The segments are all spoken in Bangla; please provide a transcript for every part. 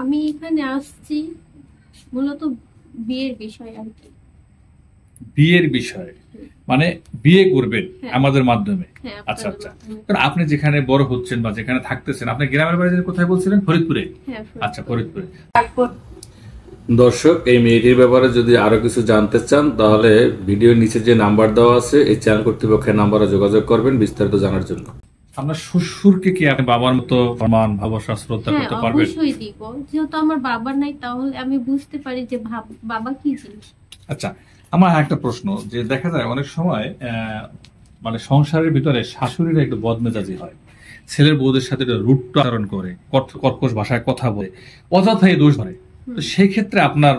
আমি এখানে আসছি মূলত বিয়ের বিষয় আর কি। বিয়ের বিষয় মানে বিয়ে করবেন হ্যাঁ। আমাদের মাধ্যমে? হ্যাঁ, আচ্ছা আপনাদের আচ্ছা। মাধ্যমে। কারণ আপনি যেখানে বড় হচ্ছেন বা যেখানে থাকতেছেন, আপনার গ্রামের বাড়ি কোথায় বলছিলেন? ফরিদপুরে? হ্যাঁ, আচ্ছা, ফরিদপুরে। তারপর দর্শক, এই মেয়েটির ব্যাপারে যদি আরো কিছু জানতে চান তাহলে ভিডিওর নিচে যে নাম্বার দেওয়া আছে এই চ্যানেল কর্তৃপক্ষের নাম্বারে যোগাযোগ করবেন বিস্তারিত জানার জন্য। আপনার শ্বশুরকে কি আপনি বাবার মতো সম্মান ভালোবাসা শ্রদ্ধা হ্যাঁ, করতে পারবেন? অবশ্যই দিব। যেহেতু আমার বাবা নাই তাহলে আমি বুঝতে পারি যে বাবা কি জিনিস। আচ্ছা, আমার একটা প্রশ্ন, যে দেখা যায় অনেক সময় মানে সংসারের ভিতরে শাশুড়িরা একটু বদমেজাজি হয়, ছেলের বউদের সাথে রুট আচরণ করে, কর্কশ ভাষায় কথা বলে, অযথাই দোষ ধরে। তো সেই ক্ষেত্রে আপনার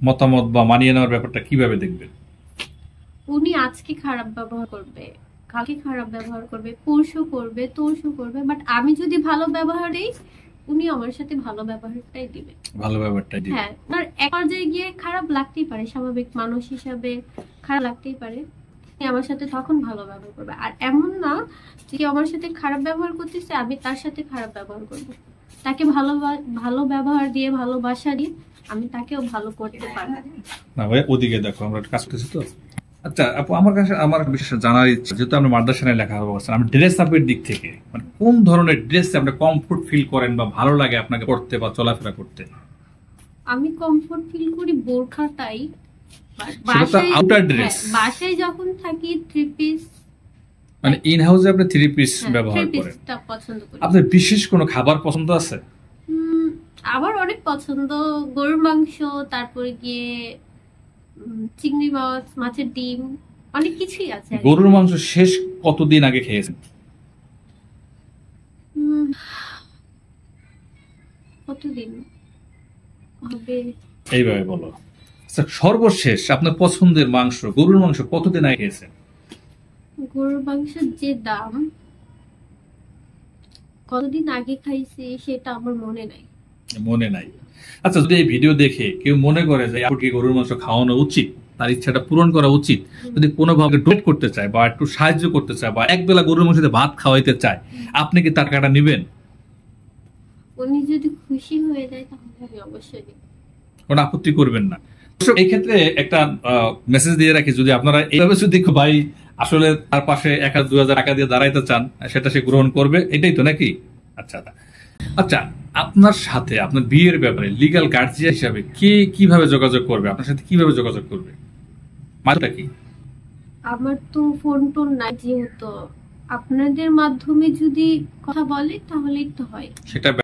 মতামত বা মানিয়ে নেওয়ার ব্যাপারটা কিভাবে দেখবেন? উনি আজকে খারাপ ব্যবহার করবে, কালকে খারাপ ব্যবহার করবে, পরশু করবে, তরশু করবে, বাট আমি যদি ভালো ব্যবহার দিই উনি আমার সাথে ভালো ব্যবহারটাই দিবে। ভালো ব্যাপারটাই দিবে। হ্যাঁ, আর এক পর্যায়ে গিয়ে খারাপ লাগতেই পারে, স্বাভাবিক মানুষ হিসাবে খারাপ লাগতেই পারে। আমার সাথে তখন ভালো ব্যবহার করবে। আর এমন না যে আমার সাথে খারাপ ব্যবহার করতেছে আমি তার সাথে খারাপ ব্যবহার করব। তাকে ভালো ব্যবহার দিয়ে, ভালোবাসা দিয়ে আমি তাকেও ভালো করতে পারবো। না ভাই, ওদিকে দেখো, আমরা কাজ করতেছি তো। আচ্ছা আপু, আমার কাছে আমার বিশেষ জানার ইচ্ছা, যেহেতু আপনি মাদ্রাসায় লেখাপড়া করছেন, আপনি ড্রেস আপের দিক থেকে মানে কোন ধরনের ড্রেস আপনি কমফোর্ট ফিল করেন বা ভালো লাগে আপনাকে পড়তে বা চলাফেরা করতে? আমি কমফোর্ট ফিল করি বোরখাটাই। সেটা তো আউটার ড্রেস। বাসায় যখন থাকি থ্রি পিস, মানে ইন হাউসে আপনি থ্রি পিস ব্যবহার করেন। পছন্দ করি। আপনার বিশেষ কোনো খাবার পছন্দ আছে? আবার অনেক পছন্দ, গরুর মাংস, তারপরে গিয়ে চিংড়ি মাছ, মাছের ডিম, অনেক কিছুই আছে। গরুর মাংস শেষ কতদিন আগে খেয়েছেন? কতদিন হবে এইভাবে বলো। সর্বশেষ আপনার পছন্দের মাংস, গরুর মাংস কতদিন আগে খেয়েছেন? গরুর মাংসের যে দাম, কতদিন আগে খাইছি সেটা আমার মনে নাই। মনে নাই? আচ্ছা, যদি এই ভিডিও দেখে কেউ মনে করে যে আপুকে গরুর মাংস খাওয়ানো উচিত, তার ইচ্ছাটা পূরণ করা উচিত, যদি কোনোভাবে ডোনেট করতে চায় বা একটু সাহায্য করতে চায় বা একবেলা গরুর মাংসে ভাত খাওয়াইতে চায়, আপনি কি তার টাকাটা নেবেন? উনি যদি খুশি হয়ে যায় তাহলে আমি অবশ্যই নেব, কোনো আপত্তি করবেন না। এই ক্ষেত্রে একটা মেসেজ দিয়ে রাখি, যদি আপনারা এইভাবে যদি ভাই আসলে তার পাশে 1,000-2,000 টাকা দিয়ে দাঁড়াইতে চান, সেটা সে গ্রহণ করবে, এটাই তো নাকি? আচ্ছা আচ্ছা, আপনার সাথে আপনার বিয়ের ব্যাপারে লিগ্যাল গার্জিয়ান হিসাবে কে কিভাবে যোগাযোগ করবে, আপনার সাথে কিভাবে যোগাযোগ করবে, মাত্রা কি? আমার তো ফোন টোন নাই, যেহেতু আপনাদের মাধ্যমে যদি কথা বলে তাহলেই তো হয়। সেটা